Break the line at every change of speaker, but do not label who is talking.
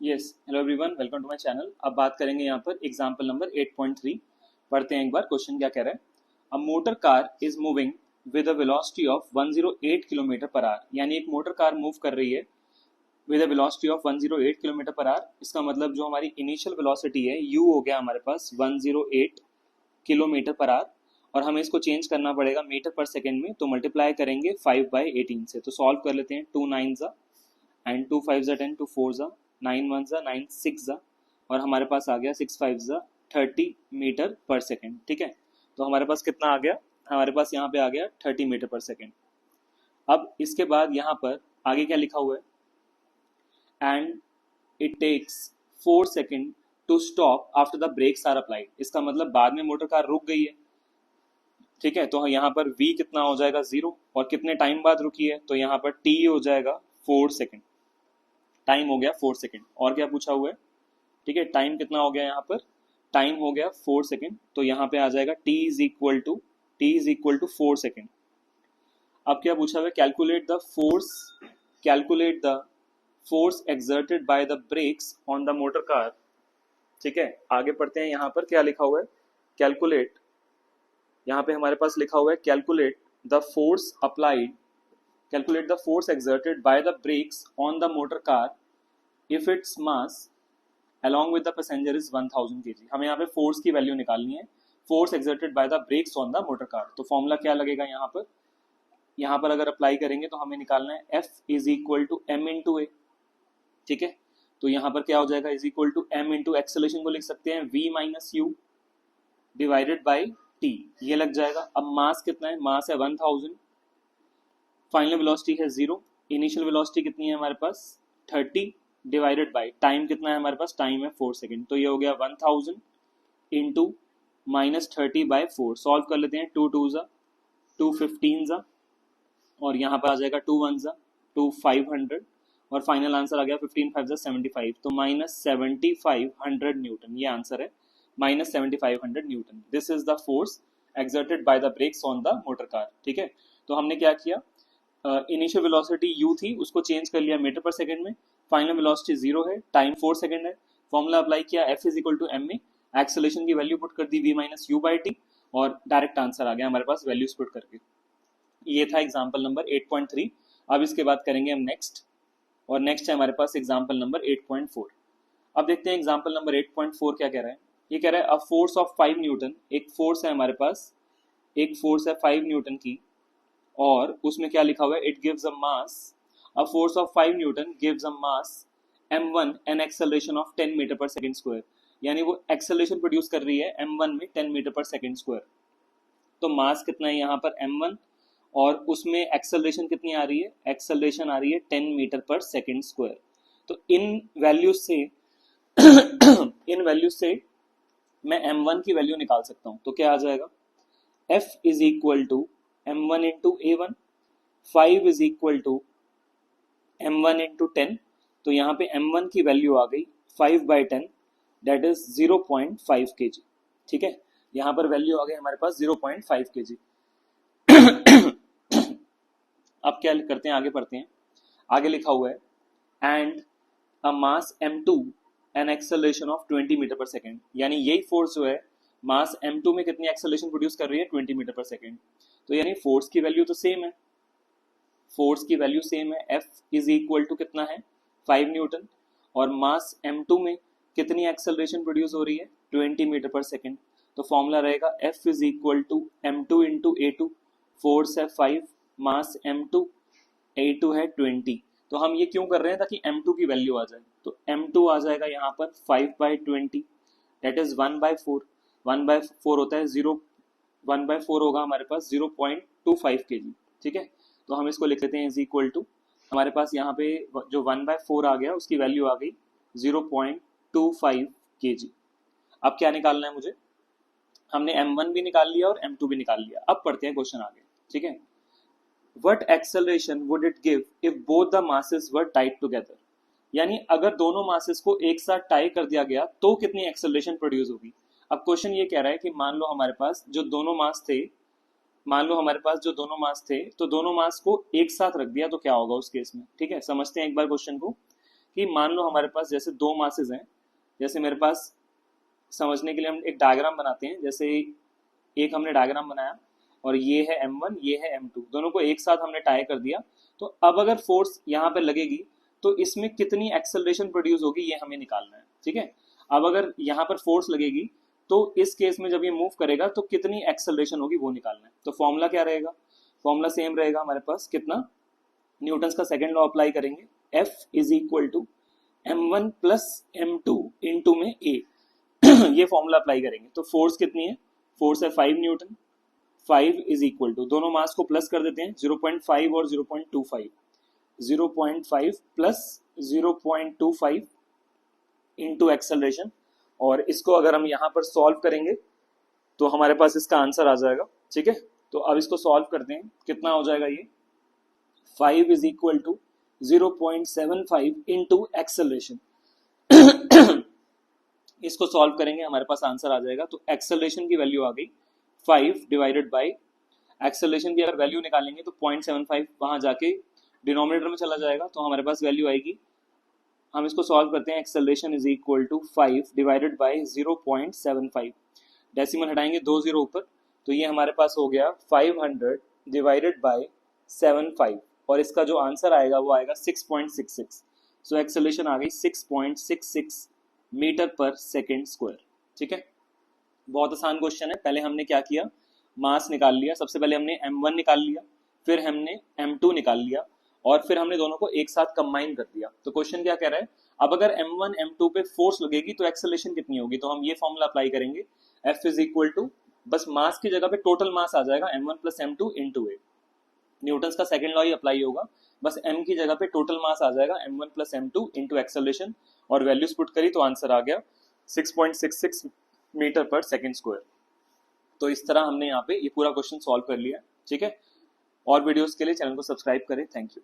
Yes hello everyone, welcome to my channel. अब बात करेंगे यहाँ पर एग्जांपल नंबर 8.3। पढ़ते हैं एक बार क्वेश्चन क्या कह रहा है। A motor car is moving with a velocity of 108 kilometre per hour. यानी एक मोटर कार मूव कर रही है with a velocity of 108 kilometre per hour. इसका मतलब जो हमारी इनिशियल वेलोसिटी है u हो गया हमारे पास 108 किलोमीटर पर आवर, और हमें इसको चेंज करना पड़ेगा मीटर पर सेकेंड में। तो मल्टीप्लाई करेंगे 5/18 से। तो सॉल्व कर लेते हैं। 2 9 एंड 2 5 10, 2 4 9 1 9 6 और हमारे पास आ गया 6 5 30 मीटर पर सेकेंड। ठीक है, तो हमारे पास कितना आ गया, हमारे पास यहाँ पे आ गया 30 मीटर पर सेकेंड। अब इसके बाद यहाँ पर आगे क्या लिखा हुआ है, and it takes 4 second to stop after the brakes are applied. इसका मतलब बाद में मोटर कार रुक गई है। ठीक है, तो यहाँ पर v कितना हो जाएगा 0, और कितने टाइम बाद रुकी है, तो यहाँ पर t हो जाएगा 4 सेकेंड। टाइम हो गया 4 सेकेंड। और क्या पूछा हुआ है, ठीक है, टाइम कितना हो गया यहाँ पर, टाइम हो गया 4 सेकेंड। तो यहाँ पे आ जाएगा t is equal to 4 second. अब क्या पूछा हुआ है, calculate the force exerted by the brakes on the motor car. ठीक है, आगे पढ़ते हैं। यहाँ पर क्या लिखा हुआ है, कैलकुलेट, यहाँ पे हमारे पास लिखा हुआ है calculate the force applied, calculate the force exerted by the brakes on the motor car if its mass along with the passenger is 1000 kg। हमें यहाँ पे फोर्स की वैल्यू निकालनी है, force exerted by the brakes on the motor car. तो formula क्या लगेगा यहाँ पर अगर अप्लाई करेंगे तो हमें निकालना है F is equal to m into a. ठीक है, तो यहाँ पर क्या हो जाएगा, is equal to m into acceleration को लिख सकते हैं V minus u divided by t, ये लग जाएगा। अब मास कितना है, मास है 1000, फाइनल वेलोसिटी है 0, इनिशियल वेलोसिटी कितनी है हमारे पास 30 डिवाइडेड बाई टाइम कितना है हमारे पास, टाइम है 4 सेकेंड। तो ये हो गया 1000 इंटू -30/4। सॉल्व कर लेते हैं। 2 2 2 15 और यहाँ पर आ जाएगा 2 1 2 500 और फाइनल आंसर आ गया 15 5 75। तो -7500 न्यूटन ये आंसर है, -7500 Newton. This is the force exerted by the brakes on the motor car. ठीक है, तो हमने क्या किया, इनिशियल वेलोसिटी u थी, उसको चेंज कर लिया मीटर पर सेकंड में। फाइनल वेलोसिटी 0 है, टाइम 4 सेकंड है। फॉर्मूला अप्लाई किया, F is equal to m में, एक्सेलरेशन की वैल्यू पुट कर दी V minus u by t, और डायरेक्ट आंसर आ गया हमारे पास वैल्यूज पुट करके। ये था एग्जाम्पल नंबर 8.3। अब इसके बाद करेंगे हम नेक्स्ट, और नेक्स्ट है हमारे पास एग्जाम्पल नंबर 8.4। अब देखते हैं एग्जाम्पल नंबर 8.4 क्या कह रहा है। ये कह रहा है अ फोर्स ऑफ 5 न्यूटन, एक फोर्स है हमारे पास, एक फोर्स है 5 न्यूटन की, और उसमें क्या लिखा हुआ है, it gives a mass, a force of 5 newton gives a mass m1 and acceleration of 10 meter per second square. यानी वो एक्सेलरेशन प्रोड्यूस कर रही है m1 में 10 मीटर पर सेकंड स्क्वायर। तो मास कितना है यहाँ पर m1, और उसमें एक्सेलरेशन कितनी आ रही है, एक्सेलरेशन आ रही है 10 मीटर पर सेकंड स्क्वायर। तो इन वैल्यूज से इन वैल्यूज से मैं m1 की वैल्यू निकाल सकता हूँ। तो क्या आ जाएगा, F is equal to m1 into a1, 5 is equal to m1 into 10। तो यहाँ पे m1 की वैल्यू आ गई 5/10, दैट इज 0.5 kg। ठीक है, यहाँ पर वैल्यू आ गई हमारे पास 0.5 kg। अब क्या करते हैं, आगे पढ़ते हैं। आगे लिखा हुआ है and a mass m2 and acceleration of 20 meter per second. यानी यही फोर्स जो है मास m2 में कितनी एक्सेलरेशन प्रोड्यूस कर रही है, 20 मीटर पर सेकेंड। तो यानी फोर्स की वैल्यू तो सेम है, फोर्स की वैल्यू सेम है। F इज इक्वल टू कितना है 5 न्यूटन, और मास m2 में कितनी एक्सेलरेशन प्रोड्यूस हो रही है 20 मीटर पर सेकेंड। तो फॉर्मूला रहेगा F is equal to m2 into a2, force है 5, मास m2, a2 है 20। तो हम ये क्यों कर रहे हैं, ताकि m2 की वैल्यू आ जाए। तो m2 आ जाएगा यहाँ पर 5/20, दैट इज 1/4। 1/4 होता है 1/4 होगा हमारे पास 0.25 kg। ठीक है, तो हम इसको लिख लेते हैं इज इक्वल टू, हमारे पास यहाँ पे जो 1/4 आ गया उसकी वैल्यू आ गई 0.25 kg। अब क्या निकालना है मुझे, हमने m1 भी निकाल लिया और m2 भी निकाल लिया। अब पढ़ते हैं क्वेश्चन आगे। ठीक है, what acceleration would it give if both the masses were tied together. यानी अगर दोनों मासेस को एक साथ टाई कर दिया गया तो कितनी एक्सेलरेशन प्रोड्यूस होगी। अब क्वेश्चन ये कह रहा है कि मान लो हमारे पास जो दोनों मास थे, तो दोनों मास को एक साथ रख दिया तो क्या होगा उस केस में। ठीक है, समझते हैं एक बार क्वेश्चन को, कि मान लो हमारे पास जैसे दो मासेस हैं, जैसे मेरे पास समझने के लिए हम एक डायग्राम बनाते हैं, जैसे एक हमने डायग्राम बनाया और ये है m1, ये है m2, दोनों को एक साथ हमने टाई कर दिया। तो अब अगर फोर्स यहाँ पे लगेगी तो इसमें कितनी एक्सेलरेशन प्रोड्यूस होगी ये हमें निकालना है, ठीक है। अब अगर यहाँ पर फोर्स लगेगी तो इस केस में जब ये मूव करेगा तो कितनी एक्सेलरेशन होगी वो निकालना है। तो फॉर्मूला क्या रहेगा, फॉर्मूला सेम रहेगा हमारे पास, कितना, न्यूटन का सेकंड लॉ अप्लाई करेंगे, F is equal to m1 plus m2 into में a ये फॉर्मूला अप्लाई करेंगे। तो फोर्स कितनी है, फोर्स है 5 न्यूटन, 5 इज इक्वल टू, दोनों मास को प्लस कर देते हैं, 0.5 और 0.25, 0.5 प्लस 0.25 इंटू एक्सेलरेशन। और इसको अगर हम यहाँ पर सॉल्व करेंगे तो हमारे पास इसका आंसर आ जाएगा, ठीक है। तो अब इसको सॉल्व करते हैं, कितना हो जाएगा ये, 5 is equal to 0.75 into acceleration इसको सॉल्व करेंगे हमारे पास आंसर आ जाएगा। तो एक्सेलरेशन की वैल्यू आ गई 5 डिवाइडेड बाई, एक्सेलरेशन की अगर वैल्यू निकालेंगे तो 0.75 वहां जाके डिनोमिनेटर में चला जाएगा, तो हमारे पास वैल्यू आएगी, हम इसको सॉल्व करते हैं, acceleration is equal to 5 divided by 0.75, decimal हटाएंगे 2 जीरो ऊपर, तो ये हमारे पास हो गया 500 डिवाइडेड बाई 75, और इसका जो आंसर आएगा वो आएगा 6.66। सो एक्सेलरेशन आ गई 6.66 मीटर पर सेकेंड स्क्वायर, ठीक है। बहुत आसान क्वेश्चन है। पहले हमने क्या किया, मास निकाल लिया, सबसे पहले हमने m1 निकाल लिया, फिर हमने m2 निकाल लिया, और फिर हमने दोनों को एक साथ कंबाइन कर दिया। तो क्वेश्चन क्या कह रहा है, अब अगर m1 m2 पे फोर्स लगेगी तो एक्सेलरेशन कितनी होगी, तो हम ये फॉर्मूला अप्लाई करेंगे, F इज इक्वल टू, बस मास की जगह पे टोटल मास आ जाएगा m1 प्लस m2 इंटू ए, न्यूटन का सेकंड लॉ ही अप्लाई होगा, बस m की जगह पे टोटल मास आ जाएगा m1 plus m2 into acceleration, और वैल्यूज पुट करी तो आंसर आ गया 6.66 मीटर पर सेकेंड स्क्वायर। तो इस तरह हमने यहाँ पे ये पूरा क्वेश्चन सॉल्व कर लिया, ठीक है। और वीडियोस के लिए चैनल को सब्सक्राइब करें, थैंक यू।